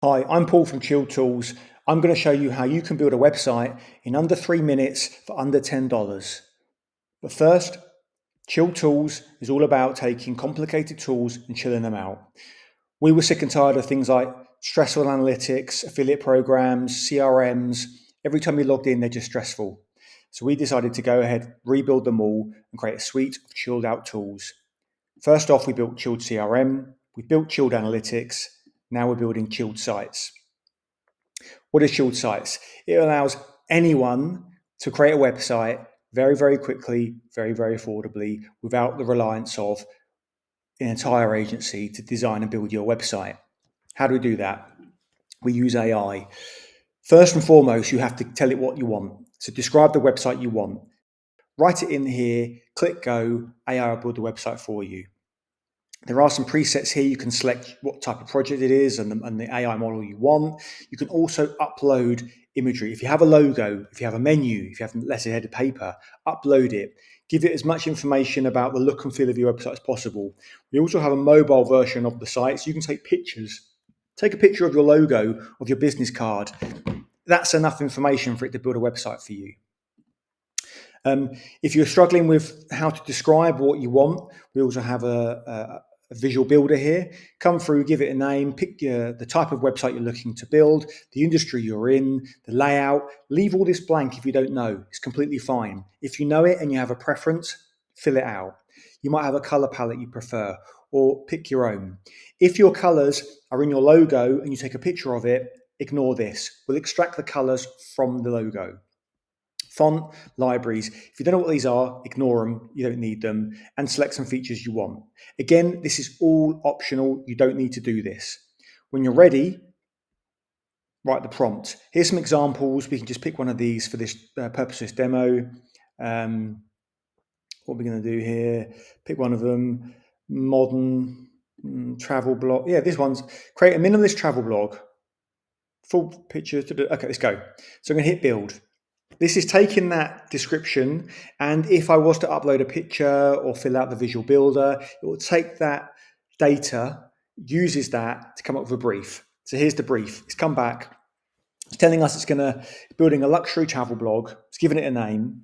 Hi, I'm Paul from Chilled Tools. I'm going to show you how you can build a website in under 3 minutes for under $10. But first, Chilled Tools is all about taking complicated tools and chilling them out. We were sick and tired of things like stressful analytics, affiliate programs, CRMs. Every time you logged in, they're just stressful. So we decided to go ahead, rebuild them all, and create a suite of chilled out tools. First off, we built Chilled CRM, we built Chilled Analytics, now we're building Chilled Sites. What is Chilled Sites? It allows anyone to create a website very, very quickly, very, very affordably, without the reliance of an entire agency to design and build your website. How do we do that? We use AI. First and foremost, you have to tell it what you want. So describe the website you want. Write it in here, click go, AI will build the website for you. There are some presets here. You can select what type of project it is and the AI model you want. You can also upload imagery. If you have a logo, if you have a menu, if you have letterheaded paper, upload it. Give it as much information about the look and feel of your website as possible. We also have a mobile version of the site, so you can take pictures. Take a picture of your logo, of your business card. That's enough information for it to build a website for you. If you're struggling with how to describe what you want, we also have a visual builder here. Come through, give it a name, pick the type of website you're looking to build, the industry you're in, the layout. Leave all this blank if you don't know. It's completely fine. If you know it and you have a preference, fill it out. You might have a color palette you prefer, or pick your own. If your colors are in your logo and you take a picture of it, ignore this. We'll extract the colors from the logo. Font, libraries. If you don't know what these are, ignore them. You don't need them. And select some features you want. Again, this is all optional. You don't need to do this. When you're ready, write the prompt. Here's some examples. We can just pick one of these for this purpose of this demo. What we're going to do here, pick one of them. Modern travel blog. Yeah, this one's create a minimalist travel blog. Full pictures. Okay, let's go. So I'm going to hit build. This is taking that description, and if I was to upload a picture or fill out the visual builder, it will take that data, uses that to come up with a brief. So here's the brief. It's come back. It's telling us it's building a luxury travel blog. It's given it a name.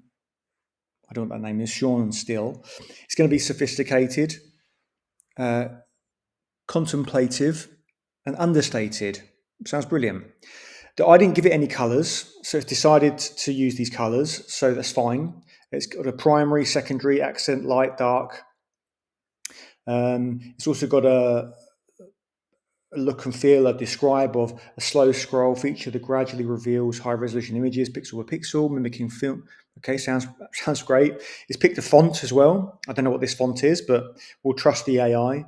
I don't know what that name is, Sean and Still. It's going to be sophisticated, contemplative, and understated. Sounds brilliant. I didn't give it any colors, so it's decided to use these colors, so that's fine. It's got a primary, secondary, accent, light, dark. It's also got a look and feel, a describe of a slow scroll feature that gradually reveals high resolution images, pixel by pixel, mimicking film. Okay, sounds great. It's picked a font as well. I don't know what this font is, but we'll trust the AI.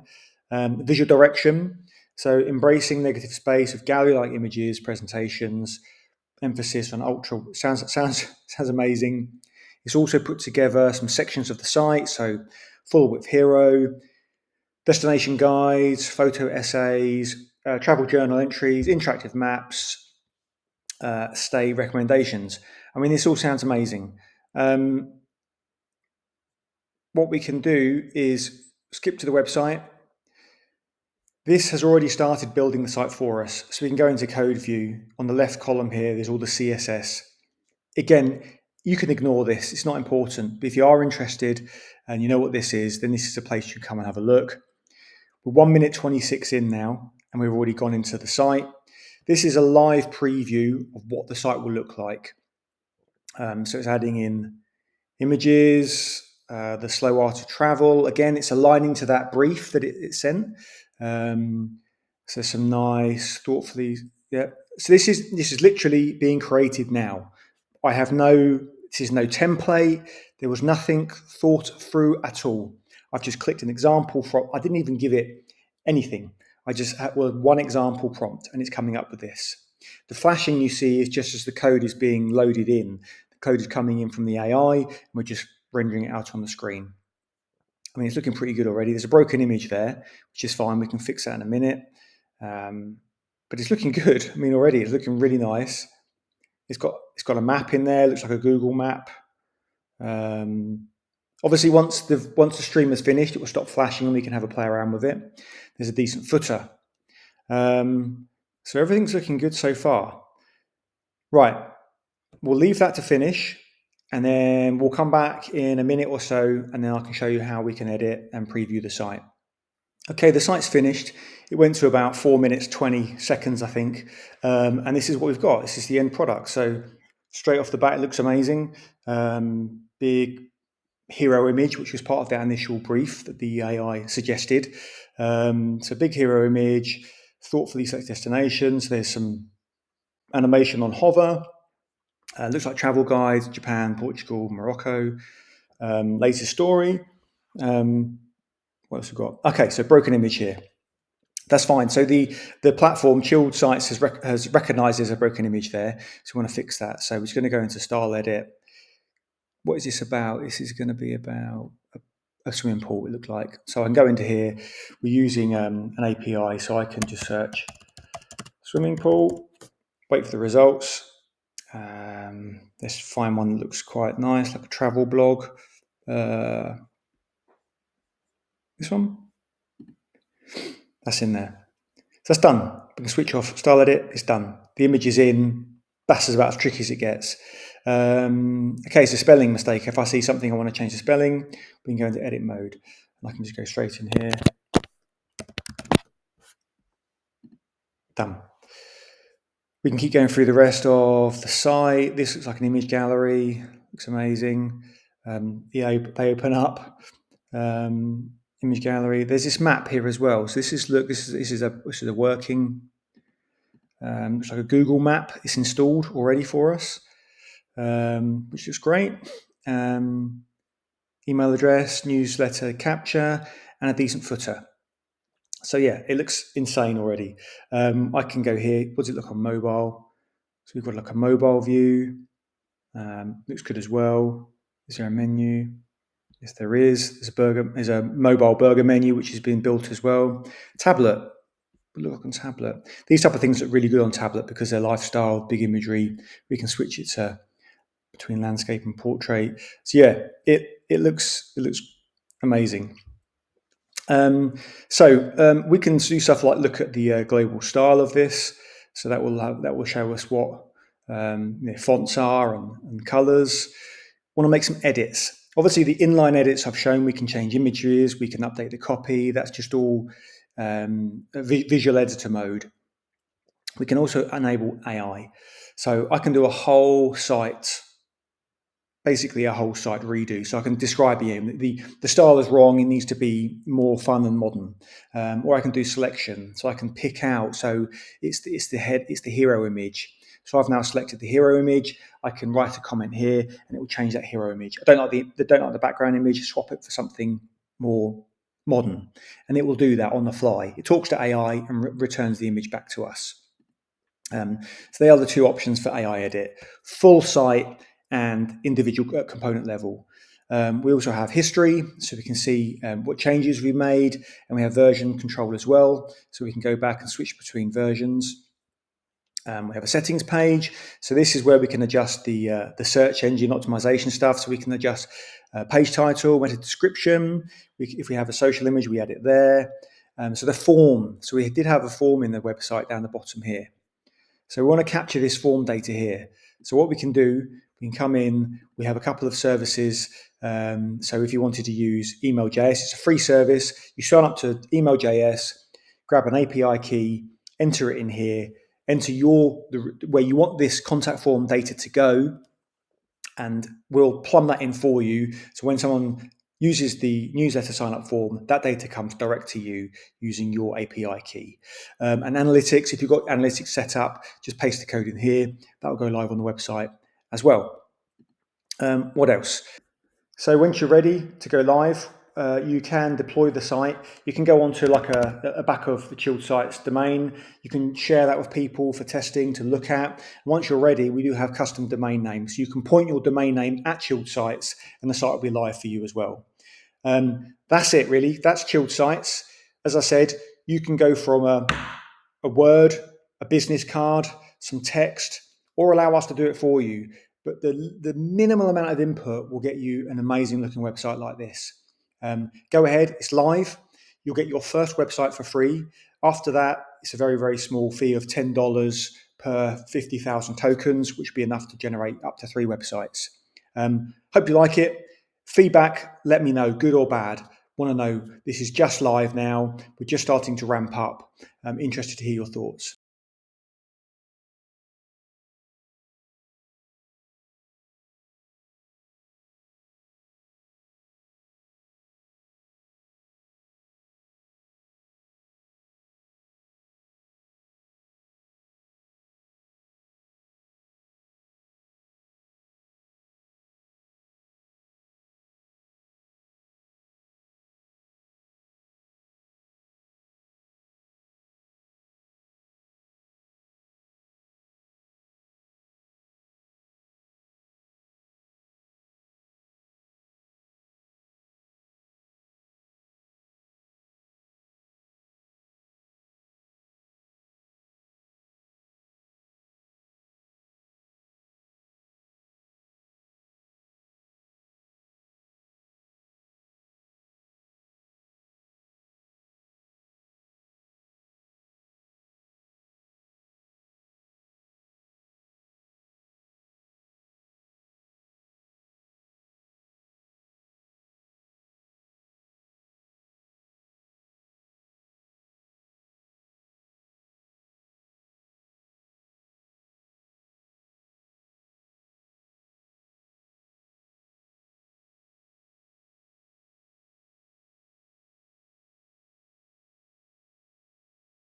Visual direction. So embracing negative space with gallery-like images, presentations, emphasis on ultra. Sounds amazing. It's also put together some sections of the site. So full width hero, destination guides, photo essays, travel journal entries, interactive maps, stay recommendations. I mean, this all sounds amazing. What we can do is skip to the website. This has already started building the site for us. So we can go into code view. On the left column here, there's all the CSS. Again, you can ignore this. It's not important. But if you are interested and you know what this is, then this is a place you come and have a look. We're 1 minute 26 in now, and we've already gone into the site. This is a live preview of what the site will look like. So it's adding in images, the slow art of travel. Again, it's aligning to that brief that it sent. So some nice, thoughtfully, yeah. So this is literally being created now. This is no template. There was nothing thought through at all. I've just clicked an example I didn't even give it anything. I just had one example prompt, and it's coming up with this. The flashing you see is just as the code is being loaded in. The code is coming in from the AI, and we're just rendering it out on the screen. I mean, it's looking pretty good already. There's a broken image there, which is fine. We can fix that in a minute. But it's looking good. I mean, already it's looking really nice. It's got a map in there. It looks like a Google map. Obviously, once the stream is finished, it will stop flashing and we can have a play around with it. There's a decent footer. So So everything's looking good so far. Right, we'll leave that to finish, and then we'll come back in a minute or so, and then I can show you how we can edit and preview the site. Okay, the site's finished. It went to about 4 minutes, 20 seconds, I think. And this is what we've got. This is the end product. So straight off the bat, it looks amazing. Big hero image, which was part of that initial brief that the AI suggested. So big hero image, thoughtfully selected destinations. There's some animation on hover. Looks like travel guides, Japan, Portugal, Morocco. Latest story. What else we got? Okay, so broken image here. That's fine. So the platform Chilled Sites has recognized there's a broken image there. So we want to fix that. So we're just going to go into Style Edit. What is this about? This is going to be about a swimming pool, it looked like. So I can go into here. We're using an API, so I can just search swimming pool, wait for the results. Let's find one that looks quite nice, like a travel blog. This one? That's in there. So that's done. We can switch off Style Edit, it's done. The image is in. That's about as tricky as it gets. Okay, so spelling mistake. If I see something I want to change the spelling, we can go into edit mode. And I can just go straight in here. Done. We can keep going through the rest of the site. This looks like an image gallery. Looks amazing. They open up. Image gallery. There's this map here as well. So this is a working. Looks like a Google map. It's installed already for us, which is great. Email address, newsletter capture, and a decent footer. So yeah, it looks insane already. I can go here. What does it look on mobile? So we've got like a mobile view. Looks good as well. Is there a menu? Yes, there is. There's a mobile burger menu which has been built as well. Tablet. Look on tablet. These type of things look really good on tablet because they're lifestyle, big imagery. We can switch it to between landscape and portrait. So yeah, it looks amazing. We can do stuff like look at the global style of this. So that will show us what fonts are and colors. Want to make some edits. Obviously, the inline edits I've shown, we can change images, we can update the copy. That's just all visual editor mode. We can also enable AI. So I can do a whole site, basically a whole site redo. So I can describe the style is wrong, it needs to be more fun and modern. Or I can do selection. So I can pick out, so it's the hero image. So I've now selected the hero image. I can write a comment here and it will change that hero image. I don't like the background image, swap it for something more modern. And it will do that on the fly. It talks to AI and returns the image back to us. So they are the two options for AI edit: full site and individual component level. We also have history, so we can see what changes we made, and we have version control as well, so we can go back and switch between versions. We have a settings page, so this is where we can adjust the search engine optimization stuff. So we can adjust page title, meta description. If we have a social image, we add it there. So the form, so we did have a form in the website down the bottom here. So we want to capture this form data here. So what we can do, we can come in, we have a couple of services. So if you wanted to use Email.js, it's a free service. You sign up to Email.js, grab an API key, enter it in here, enter where you want this contact form data to go, and we'll plumb that in for you. So when someone uses the newsletter sign-up form, that data comes direct to you using your API key. And analytics, if you've got analytics set up, just paste the code in here. That will go live on the website as well. What else? So once you're ready to go live, you can deploy the site. You can go onto like a back of the Chilled Sites domain. You can share that with people for testing to look at. Once you're ready, we do have custom domain names. So you can point your domain name at Chilled Sites and the site will be live for you as well. That's it really. That's Chilled Sites. As I said, you can go from a word, a business card, some text, or allow us to do it for you. But the minimal amount of input will get you an amazing looking website like this. Go ahead, it's live. You'll get your first website for free. After that, it's a very, very small fee of $10 per 50,000 tokens, which would be enough to generate up to 3 websites. Hope you like it. Feedback, let me know, good or bad. Want to know, this is just live now. We're just starting to ramp up. I'm interested to hear your thoughts.